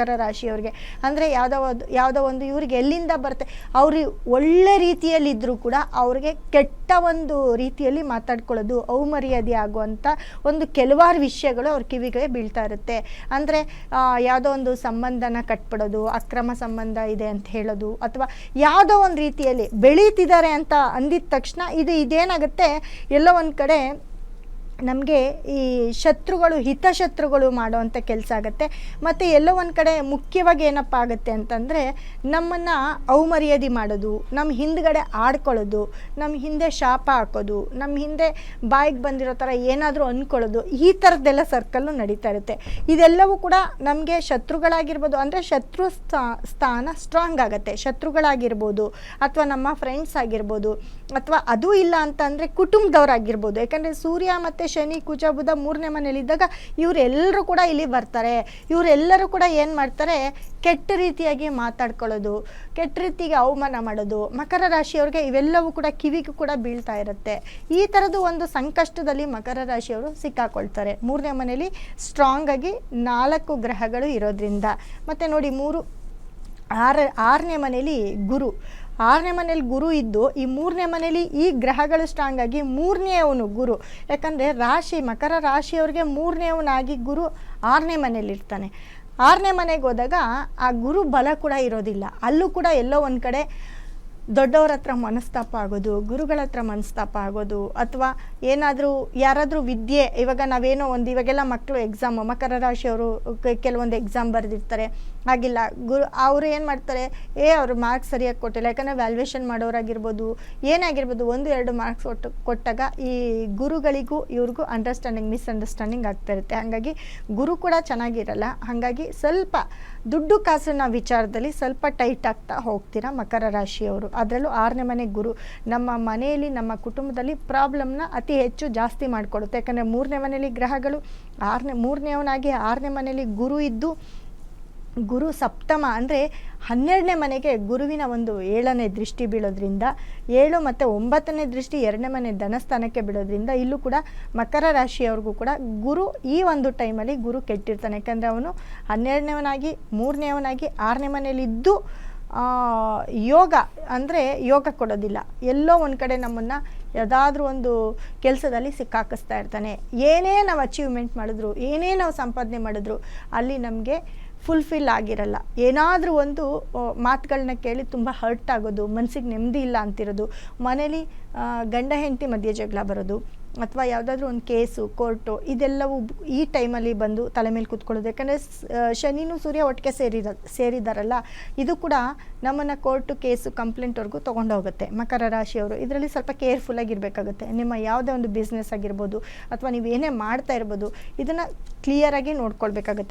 ಮಕರ ರಾಶಿಯವ್ರಿಗೆ. ಅಂದರೆ ಯಾವುದೋ ಒಂದು ಇವ್ರಿಗೆ ಎಲ್ಲಿಂದ ಬರುತ್ತೆ, ಅವ್ರಿಗೆ ಒಳ್ಳೆ ರೀತಿಯಲ್ಲಿದ್ದರೂ ಕೂಡ ಅವ್ರಿಗೆ ಕೆಟ್ಟ ಒಂದು ರೀತಿಯಲ್ಲಿ ಮಾತಾಡ್ಕೊಳ್ಳೋದು, ಅವಮರ್ಯಾದೆ ಆಗುವಂಥ ಒಂದು ಕೆಲವಾರು ವಿಷಯಗಳು ಅವ್ರ ಕಿವಿಗೆ ಬೀಳ್ತಾ ಇರುತ್ತೆ. ಅಂದರೆ ಯಾವುದೋ ಒಂದು ಸಂಬಂಧನ ಕಟ್ಬಿಡೋದು, ಅಕ್ರಮ ಸಂಬಂಧ ಇದೆ ಅಂತ ಹೇಳೋದು, ಅಥವಾ ಯಾವುದೋ ಒಂದು ರೀತಿಯಲ್ಲಿ ಬೆಳೀತಿದ್ದಾರೆ ಅಂತ ಅಂದಿದ ತಕ್ಷಣ ಇದೇನಾಗುತ್ತೆ, ಎಲ್ಲೋ ಒಂದು ಕಡೆ ನಮಗೆ ಈ ಶತ್ರುಗಳು, ಹಿತಶತ್ರುಗಳು ಮಾಡುವಂಥ ಕೆಲಸ ಆಗುತ್ತೆ. ಮತ್ತು ಎಲ್ಲೋ ಒಂದು ಕಡೆ ಮುಖ್ಯವಾಗಿ ಏನಪ್ಪ ಆಗುತ್ತೆ ಅಂತಂದರೆ, ನಮ್ಮನ್ನು ಅವಮರ್ಯಾದೆ ಮಾಡೋದು, ನಮ್ಮ ಹಿಂದ್ಗಡೆ ಆಡ್ಕೊಳ್ಳೋದು, ನಮ್ಮ ಹಿಂದೆ ಶಾಪ ಹಾಕೋದು, ನಮ್ಮ ಹಿಂದೆ ಬಾಯಿಗೆ ಬಂದಿರೋ ಥರ ಏನಾದರೂ ಅಂದ್ಕೊಳ್ಳೋದು, ಈ ಥರದ್ದೆಲ್ಲ ಸರ್ಕಲ್ಲು ನಡೀತಾ ಇರುತ್ತೆ. ಇದೆಲ್ಲವೂ ಕೂಡ ನಮಗೆ ಶತ್ರುಗಳಾಗಿರ್ಬೋದು, ಅಂದರೆ ಶತ್ರು ಸ್ಥಾನ ಸ್ಟ್ರಾಂಗ್ ಆಗುತ್ತೆ. ಶತ್ರುಗಳಾಗಿರ್ಬೋದು, ಅಥವಾ ನಮ್ಮ ಫ್ರೆಂಡ್ಸ್ ಆಗಿರ್ಬೋದು, ಅಥವಾ ಅದೂ ಇಲ್ಲ ಅಂತಂದರೆ ಕುಟುಂಬದವರಾಗಿರ್ಬೋದು. ಯಾಕಂದರೆ ಸೂರ್ಯ ಮತ್ತು ಶನಿ, ಕುಜ, ಬುಧ 3ನೇ ಮನೇಲಿದ್ದಾಗ ಇವರೆಲ್ಲರೂ ಕೂಡ ಇಲ್ಲಿ ಬರ್ತಾರೆ. ಇವರೆಲ್ಲರೂ ಕೂಡ ಏನು ಮಾಡ್ತಾರೆ, ಕೆಟ್ಟ ರೀತಿಯಾಗಿ ಮಾತಾಡ್ಕೊಳ್ಳೋದು, ಕೆಟ್ಟ ರೀತಿಗೆ ಅವಮಾನ ಮಾಡೋದು. ಮಕರ ರಾಶಿಯವ್ರಿಗೆ ಇವೆಲ್ಲವೂ ಕೂಡ ಕಿವಿಗೂ ಕೂಡ ಬೀಳ್ತಾ ಇರುತ್ತೆ. ಈ ಥರದ್ದು ಒಂದು ಸಂಕಷ್ಟದಲ್ಲಿ ಮಕರ ರಾಶಿಯವರು ಸಿಕ್ಕಾಕೊಳ್ತಾರೆ. 3ನೇ ಮನೇಲಿ ಸ್ಟ್ರಾಂಗ್ ಆಗಿ 4 ಗ್ರಹಗಳು ಇರೋದ್ರಿಂದ. ಮತ್ತು ನೋಡಿ 6ನೇ ಮನೇಲಿ ಗುರು, 6ನೇ ಮನೇಲಿ ಗುರು ಇದ್ದು, ಈ 3ನೇ ಮನೇಲಿ ಈ ಗ್ರಹಗಳು ಸ್ಟ್ರಾಂಗ್ ಆಗಿ 3ನೇವನು ಗುರು. ಯಾಕಂದರೆ ಮಕರ ರಾಶಿಯವ್ರಿಗೆ 3ನೇವನಾಗಿ ಗುರು 6ನೇ ಮನೇಲಿ ಇರ್ತಾನೆ. 6ನೇ ಮನೆಗೆ ಹೋದಾಗ ಆ ಗುರು ಬಲ ಕೂಡ ಇರೋದಿಲ್ಲ. ಅಲ್ಲೂ ಕೂಡ ಎಲ್ಲೋ ಒಂದು ಕಡೆ ದೊಡ್ಡವ್ರ ಹತ್ರ ಮನಸ್ತಾಪ ಆಗೋದು, ಗುರುಗಳ ಹತ್ರ ಮನಸ್ತಾಪ ಆಗೋದು, ಅಥವಾ ಯಾರಾದರೂ ವಿದ್ಯೆ, ಇವಾಗೆಲ್ಲ ಮಕ್ಕಳು ಎಕ್ಸಾಮು, ಮಕರ ರಾಶಿಯವರು ಕೆಲವೊಂದು ಎಕ್ಸಾಮ್ ಬರೆದಿರ್ತಾರೆ, ಆಗಿಲ್ಲ ಅವರು ಏನು ಮಾಡ್ತಾರೆ, ಅವ್ರು ಮಾರ್ಕ್ಸ್ ಸರಿಯಾಗಿ ಕೊಟ್ಟಿಲ್ಲ. ಯಾಕಂದರೆ ವ್ಯಾಲ್ಯೂಯೇಷನ್ ಮಾಡೋರಾಗಿರ್ಬೋದು, ಏನಾಗಿರ್ಬೋದು, 1-2 ಮಾರ್ಕ್ಸ್ ಕೊಟ್ಟಾಗ ಈ ಗುರುಗಳಿಗೂ ಇವ್ರಿಗೂ ಮಿಸ್ಅಂಡರ್ಸ್ಟ್ಯಾಂಡಿಂಗ್ ಆಗ್ತಾ ಇರುತ್ತೆ. ಹಾಗಾಗಿ ಗುರು ಕೂಡ ಚೆನ್ನಾಗಿರಲ್ಲ. ಹಾಗಾಗಿ ಸ್ವಲ್ಪ ದುಡ್ಡು ಕಾಸಿನ ವಿಚಾರದಲ್ಲಿ ಸ್ವಲ್ಪ ಟೈಟ್ ಆಗ್ತಾ ಹೋಗ್ತೀರಾ ಮಕರ ರಾಶಿಯವರು. ಅದರಲ್ಲೂ 6ನೇ ಮನೆ ಗುರು ನಮ್ಮ ಮನೆಯಲ್ಲಿ, ನಮ್ಮ ಕುಟುಂಬದಲ್ಲಿ ಪ್ರಾಬ್ಲಮ್ನ ಅತಿ ಹೆಚ್ಚು ಜಾಸ್ತಿ ಮಾಡಿಕೊಡುತ್ತೆ. ಯಾಕಂದರೆ 3ನೇ ಮನೆಯಲ್ಲಿ ಗ್ರಹಗಳು 3ನೇವನಾಗಿ 6ನೇ ಮನೆಯಲ್ಲಿ ಗುರು ಇದ್ದು, ಗುರು ಸಪ್ತಮ ಅಂದರೆ 12ನೇ ಮನೆಗೆ ಗುರುವಿನ ಒಂದು 7ನೇ ದೃಷ್ಟಿ ಬೀಳೋದ್ರಿಂದ, 7 ಮತ್ತು 9ನೇ ದೃಷ್ಟಿ 2ನೇ ಮನೆ ಧನಸ್ಥಾನಕ್ಕೆ ಬೀಳೋದ್ರಿಂದ, ಇಲ್ಲೂ ಕೂಡ ಮಕರ ರಾಶಿಯವ್ರಿಗೂ ಕೂಡ ಗುರು ಈ ಒಂದು ಟೈಮಲ್ಲಿ ಗುರು ಕೆಟ್ಟಿರ್ತಾನೆ. ಯಾಕಂದರೆ ಅವನು 12ನೇವನಾಗಿ 3ನೇವನಾಗಿ 6ನೇ ಮನೆಯಲ್ಲಿದ್ದು ಯೋಗ ಅಂದರೆ ಯೋಗ ಕೊಡೋದಿಲ್ಲ. ಎಲ್ಲೋ ಒಂದು ಕಡೆ ನಮ್ಮನ್ನು ಯಾವುದಾದ್ರೂ ಒಂದು ಕೆಲಸದಲ್ಲಿ ಸಿಕ್ಕಾಕಿಸ್ತಾ ಇರ್ತಾನೆ. ಏನೇ ನಾವು ಅಚೀವ್ಮೆಂಟ್ ಮಾಡಿದ್ರು, ಏನೇ ನಾವು ಸಂಪಾದನೆ ಮಾಡಿದ್ರು, ಅಲ್ಲಿ ನಮಗೆ ಫುಲ್ಫಿಲ್ ಆಗಿರಲ್ಲ. ಏನಾದರೂ ಒಂದು ಮಾತುಗಳನ್ನ ಕೇಳಿ ತುಂಬ ಹರ್ಟ್ ಆಗೋದು, ಮನಸ್ಸಿಗೆ ನೆಮ್ಮದಿ ಇಲ್ಲ ಅಂತಿರೋದು, ಮನೇಲಿ ಗಂಡ ಹೆಂಡತಿ ಮಧ್ಯೆ ಜಗಳ ಬರೋದು, ಅಥವಾ ಯಾವುದಾದ್ರೂ ಒಂದು ಕೇಸು, ಕೋರ್ಟು, ಇದೆಲ್ಲವೂ ಈ ಟೈಮಲ್ಲಿ ಬಂದು ತಲೆ ಮೇಲೆ ಕೂತ್ಕೊಳ್ಳೋದು. ಯಾಕಂದರೆ ಶನಿನೂ ಸೂರ್ಯ ಒಟ್ಟಿಗೆ ಸೇರಿದಾರಲ್ಲ, ಇದು ಕೂಡ ನಮ್ಮನ್ನು ಕೋರ್ಟು, ಕೇಸು, ಕಂಪ್ಲೇಂಟ್ವರೆಗೂ ತೊಗೊಂಡೋಗುತ್ತೆ ಮಕರ ರಾಶಿಯವರು. ಇದರಲ್ಲಿ ಸ್ವಲ್ಪ ಕೇರ್ಫುಲ್ಲಾಗಿರಬೇಕಾಗುತ್ತೆ. ನಿಮ್ಮ ಯಾವುದೇ ಒಂದು ಬಿಸ್ನೆಸ್ ಆಗಿರ್ಬೋದು, ಅಥವಾ ನೀವು ಏನೇ ಮಾಡ್ತಾ ಇರ್ಬೋದು, ಇದನ್ನು ಕ್ಲಿಯರಾಗಿ ನೋಡ್ಕೊಳ್ಬೇಕಾಗತ್ತೆ.